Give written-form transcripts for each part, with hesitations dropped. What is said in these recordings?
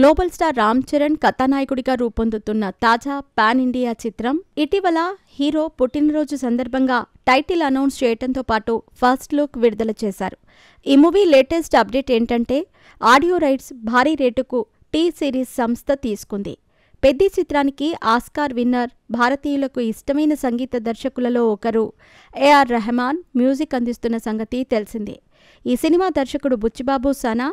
Global star Ram Charan కథానాయకుడిగా రూపొందుతున్న తాజా పాన్ ఇండియా చిత్రం ఇటీవల హీరో పుట్టినరోజు సందర్భంగా టైటిల్ అనౌన్స్ చేయడంతో పాటు ఫస్ట్ లుక్ విడుదల చేశారు. ఈ మూవీ లేటెస్ట్ అప్డేట్ ఏంటంటే ఆడియో రైట్స్ భారీ రేటుకు టీ సిరీస్ సంస్థ తీసుకుంది. పెద్ది చిత్రానికి ఆస్కార్ విన్నర్, భారతీయులకు ఇష్టమైన సంగీత దర్శకులలో ఒకరు ఏఆర్ రెహమాన్ మ్యూజిక్ అందిస్తున్న సంగతి తెలిసిందే. ఈ సినిమా దర్శకుడు బుచ్చిబాబు సనా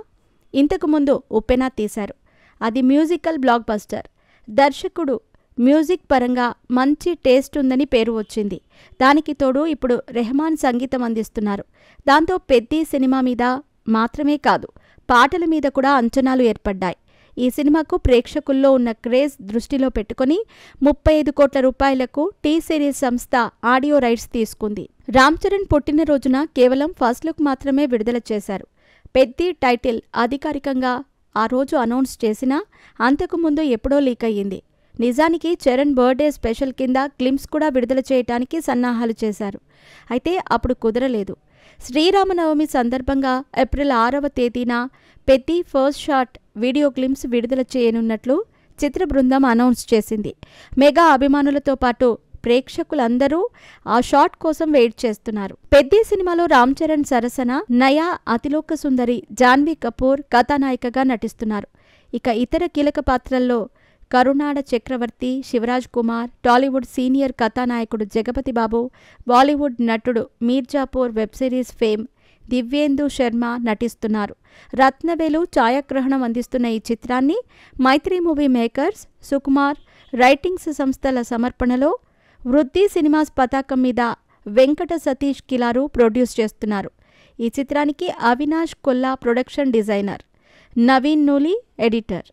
ఇంతకుముందు ఉప్పెన తీశారు. అది మ్యూజికల్ బ్లాక్ బస్టర్. దర్శకుడు మ్యూజిక్ పరంగా మంచి టేస్ట్ ఉందని పేరు వచ్చింది. దానికి తోడు ఇప్పుడు రెహమాన్ సంగీతం అందిస్తున్నారు. దాంతో పెద్ది సినిమా మీద మాత్రమే కాదు, పాటల మీద కూడా అంచనాలు ఏర్పడ్డాయి. ఈ సినిమాకు ప్రేక్షకుల్లో ఉన్న క్రేజ్ దృష్టిలో పెట్టుకుని 35 కోట్ల రూపాయలకు టీ సిరీస్ సంస్థ ఆడియో రైట్స్ తీసుకుంది. రామ్ చరణ్ పుట్టినరోజున కేవలం ఫస్ట్ లుక్ మాత్రమే విడుదల చేశారు. పెద్ది టైటిల్ అధికారికంగా ఆ రోజు అనౌన్స్ చేసినా అంతకుముందు ఎప్పుడో లీక్ అయ్యింది. నిజానికి చరణ్ బర్త్డే స్పెషల్ కింద గ్లింప్స్ కూడా విడుదల చేయడానికి సన్నాహాలు చేశారు. అయితే అప్పుడు కుదరలేదు. శ్రీరామనవమి సందర్భంగా ఏప్రిల్ 6వ తేదీన Peddi first shot video glimpse విడుదల చేయనున్నట్లు చిత్ర బృందం అనౌన్స్ చేసింది. మెగా అభిమానులతో పాటు ప్రేక్షకులందరూ ఆ షాట్ కోసం వెయిట్ చేస్తున్నారు. పెద్ది సినిమాలో రామ్ చరణ్ సరసన నయా, అతిలోక సుందరి, జాన్వీ కపూర్ కథానాయికగా నటిస్తున్నారు. ఇక ఇతర కీలక పాత్రల్లో కరుణాడ చక్రవర్తి, శివరాజ్ కుమార్, టాలీవుడ్ సీనియర్ కథానాయకుడు జగపతి బాబు, బాలీవుడ్ నటుడు Mirzapur web series fame Divyendu Sharma నటిస్తున్నారు. రత్నవేలు ఛాయాగ్రహణం అందిస్తున్న ఈ చిత్రాన్ని మైత్రి మూవీ మేకర్స్, సుకుమార్ రైటింగ్స్ సంస్థల సమర్పణలో వృద్ధి సినిమాస్ పతాకం మీద వెంకట సతీష్ కిలారు ప్రొడ్యూస్ చేస్తున్నారు. ఈ చిత్రానికి Avinash Kolla production designer, Naveen Nooli editor.